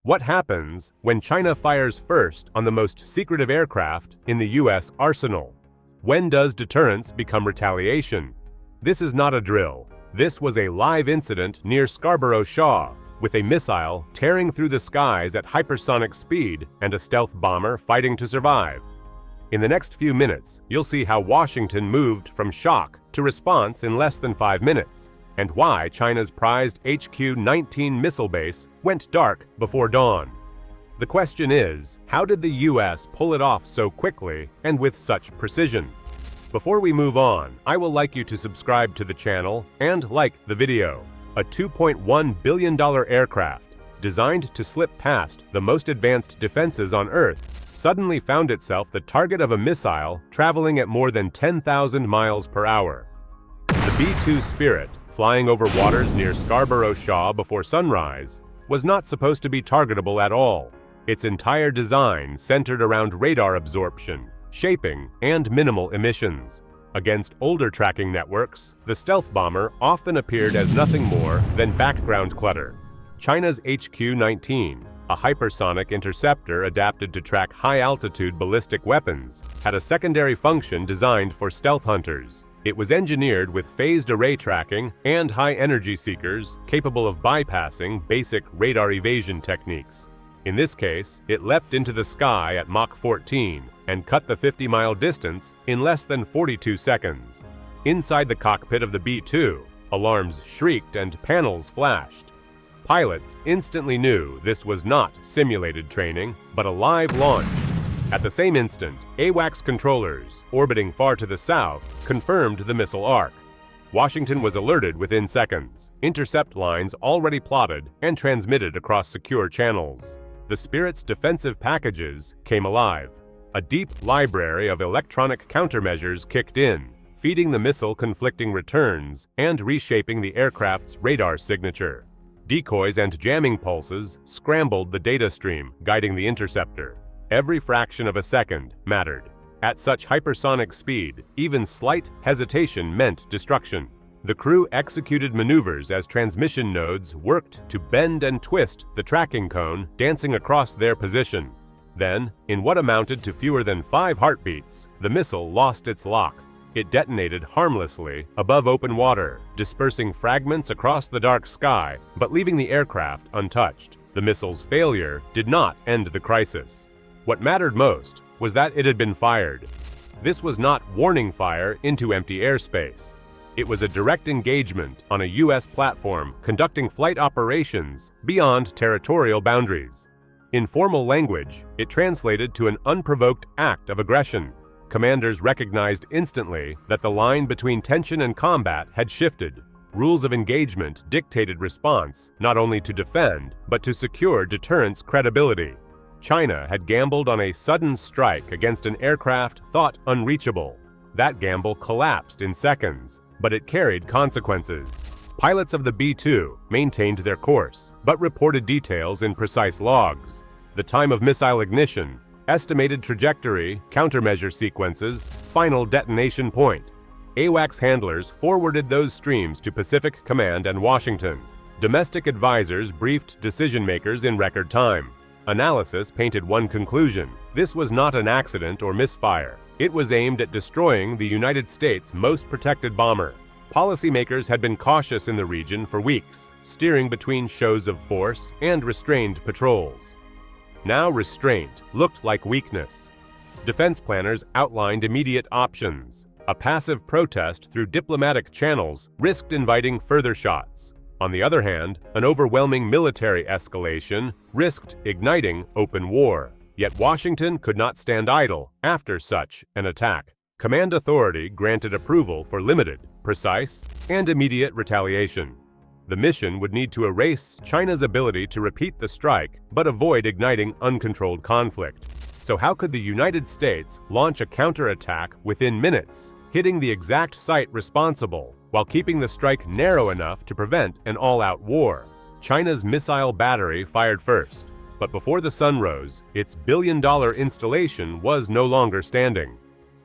What happens when China fires first on the most secretive aircraft in the US arsenal? When does deterrence become retaliation? This is not a drill. This was a live incident near Scarborough Shoal, with a missile tearing through the skies at hypersonic speed and a stealth bomber fighting to survive. In the next few minutes, you'll see how Washington moved from shock to response in less than 5 minutes, and why China's prized HQ-19 missile base went dark before dawn. The question is, how did the US pull it off so quickly and with such precision? Before we move on, I will like you to subscribe to the channel and like the video. A $2.1 billion aircraft, designed to slip past the most advanced defenses on Earth, suddenly found itself the target of a missile traveling at more than 10,000 miles per hour. The B-2 Spirit, flying over waters near Scarborough Shoal before sunrise, was not supposed to be targetable at all. Its entire design centered around radar absorption, shaping, and minimal emissions. Against older tracking networks, the stealth bomber often appeared as nothing more than background clutter. China's HQ-19, a hypersonic interceptor adapted to track high-altitude ballistic weapons, had a secondary function designed for stealth hunters. It was engineered with phased array tracking and high-energy seekers capable of bypassing basic radar evasion techniques. In this case, it leapt into the sky at Mach 14 and cut the 50-mile distance in less than 42 seconds. Inside the cockpit of the B-2, alarms shrieked and panels flashed. Pilots instantly knew this was not simulated training, but a live launch. At the same instant, AWACS controllers, orbiting far to the south, confirmed the missile arc. Washington was alerted within seconds, intercept lines already plotted and transmitted across secure channels. The Spirit's defensive packages came alive. A deep library of electronic countermeasures kicked in, feeding the missile conflicting returns and reshaping the aircraft's radar signature. Decoys and jamming pulses scrambled the data stream, guiding the interceptor. Every fraction of a second mattered. At such hypersonic speed, even slight hesitation meant destruction. The crew executed maneuvers as transmission nodes worked to bend and twist the tracking cone, dancing across their position. Then, in what amounted to fewer than 5 heartbeats, the missile lost its lock. It detonated harmlessly above open water, dispersing fragments across the dark sky, but leaving the aircraft untouched. The missile's failure did not end the crisis. What mattered most was that it had been fired. This was not warning fire into empty airspace. It was a direct engagement on a US platform conducting flight operations beyond territorial boundaries. In formal language, it translated to an unprovoked act of aggression. Commanders recognized instantly that the line between tension and combat had shifted. Rules of engagement dictated response not only to defend, but to secure deterrence credibility. China had gambled on a sudden strike against an aircraft thought unreachable. That gamble collapsed in seconds, but it carried consequences. Pilots of the B-2 maintained their course, but reported details in precise logs. The time of missile ignition, estimated trajectory, countermeasure sequences, final detonation point. AWACS handlers forwarded those streams to Pacific Command and Washington. Domestic advisors briefed decision-makers in record time. Analysis painted one conclusion: this was not an accident or misfire. It was aimed at destroying the United States' most protected bomber. Policymakers had been cautious in the region for weeks, steering between shows of force and restrained patrols. Now restraint looked like weakness. Defense planners outlined immediate options. A passive protest through diplomatic channels risked inviting further shots. On the other hand, an overwhelming military escalation risked igniting open war. Yet Washington could not stand idle after such an attack. Command authority granted approval for limited, precise, and immediate retaliation. The mission would need to erase China's ability to repeat the strike, but avoid igniting uncontrolled conflict. So how could the United States launch a counterattack within minutes, hitting the exact site responsible, while keeping the strike narrow enough to prevent an all-out war? China's missile battery fired first, but before the sun rose, its billion-dollar installation was no longer standing.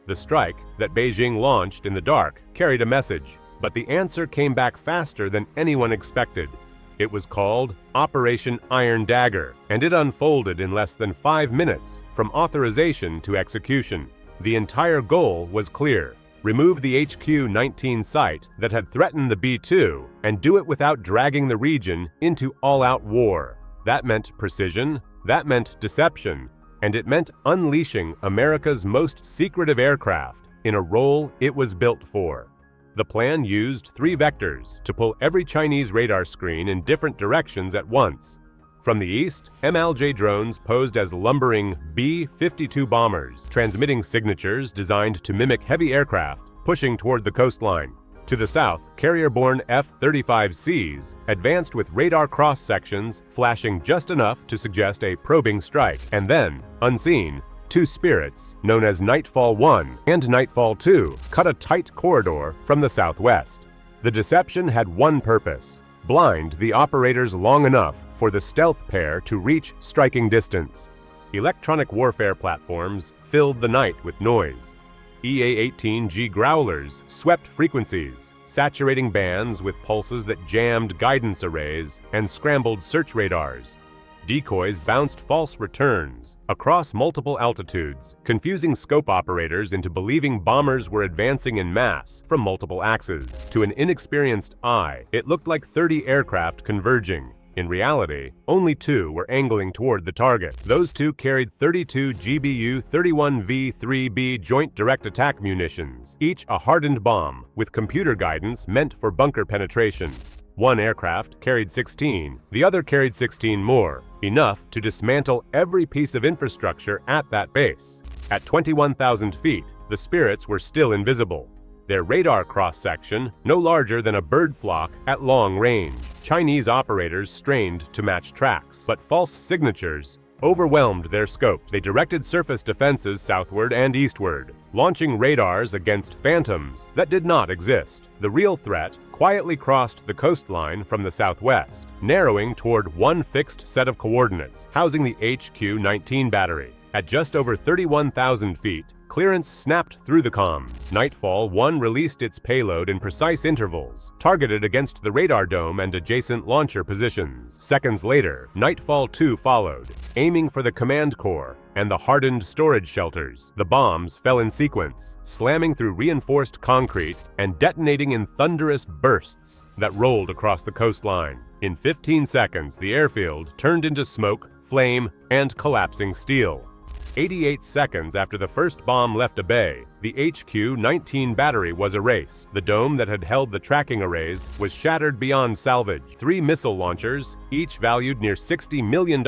The strike that Beijing launched in the dark carried a message, but the answer came back faster than anyone expected. It was called Operation Iron Dagger, and it unfolded in less than 5 minutes from authorization to execution. The entire goal was clear: remove the HQ-19 site that had threatened the B-2 and do it without dragging the region into all-out war. That meant precision, that meant deception, and it meant unleashing America's most secretive aircraft in a role it was built for. The plan used 3 vectors to pull every Chinese radar screen in different directions at once. From the east, MLJ drones posed as lumbering B-52 bombers, transmitting signatures designed to mimic heavy aircraft pushing toward the coastline. To the south, carrier-borne F-35Cs advanced with radar cross-sections flashing just enough to suggest a probing strike. And then, unseen, 2 Spirits, known as Nightfall 1 and Nightfall 2, cut a tight corridor from the southwest. The deception had one purpose: blind the operators long enough for the stealth pair to reach striking distance. Electronic warfare platforms filled the night with noise. EA-18G growlers swept frequencies, saturating bands with pulses that jammed guidance arrays and scrambled search radars. Decoys bounced false returns across multiple altitudes, confusing scope operators into believing bombers were advancing en masse from multiple axes. To an inexperienced eye, it looked like 30 aircraft converging. In reality, only 2 were angling toward the target. Those 2 carried 32 GBU-31V-3B Joint Direct Attack munitions, each a hardened bomb with computer guidance meant for bunker penetration. One aircraft carried 16, the other carried 16 more, enough to dismantle every piece of infrastructure at that base. At 21,000 feet, the Spirits were still invisible, their radar cross-section no larger than a bird flock at long range. Chinese operators strained to match tracks, but false signatures overwhelmed their scope. They directed surface defenses southward and eastward, launching radars against phantoms that did not exist. The real threat quietly crossed the coastline from the southwest, narrowing toward one fixed set of coordinates, housing the HQ-19 battery. At just over 31,000 feet, clearance snapped through the comms. Nightfall 1 released its payload in precise intervals, targeted against the radar dome and adjacent launcher positions. Seconds later, Nightfall 2 followed, aiming for the command core and the hardened storage shelters. The bombs fell in sequence, slamming through reinforced concrete and detonating in thunderous bursts that rolled across the coastline. In 15 seconds, the airfield turned into smoke, flame, and collapsing steel. 88 seconds after the first bomb left a bay, the HQ-19 battery was erased. The dome that had held the tracking arrays was shattered beyond salvage. 3 missile launchers, each valued near $60 million,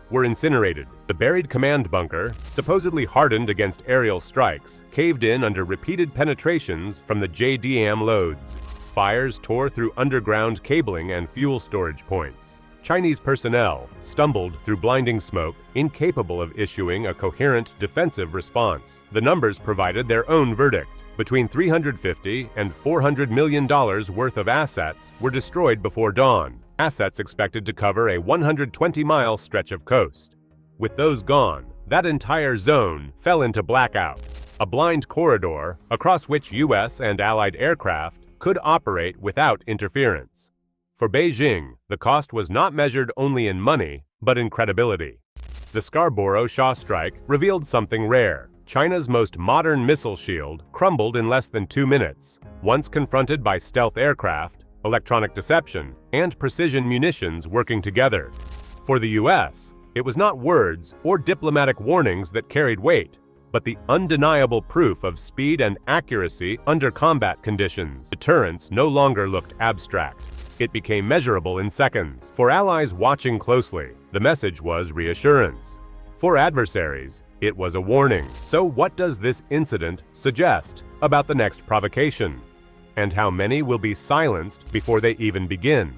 were incinerated. The buried command bunker, supposedly hardened against aerial strikes, caved in under repeated penetrations from the JDAM loads. Fires tore through underground cabling and fuel storage points. Chinese personnel stumbled through blinding smoke, incapable of issuing a coherent defensive response. The numbers provided their own verdict. Between $350 and $400 million worth of assets were destroyed before dawn, assets expected to cover a 120-mile stretch of coast. With those gone, that entire zone fell into blackout, a blind corridor across which U.S. and Allied aircraft could operate without interference. For Beijing, the cost was not measured only in money, but in credibility. The Scarborough Shoal strike revealed something rare. China's most modern missile shield crumbled in less than 2 minutes, once confronted by stealth aircraft, electronic deception, and precision munitions working together. For the U.S., it was not words or diplomatic warnings that carried weight, but the undeniable proof of speed and accuracy under combat conditions. Deterrence no longer looked abstract. It became measurable in seconds. For allies watching closely, the message was reassurance. For adversaries, it was a warning. So what does this incident suggest about the next provocation? And how many will be silenced before they even begin?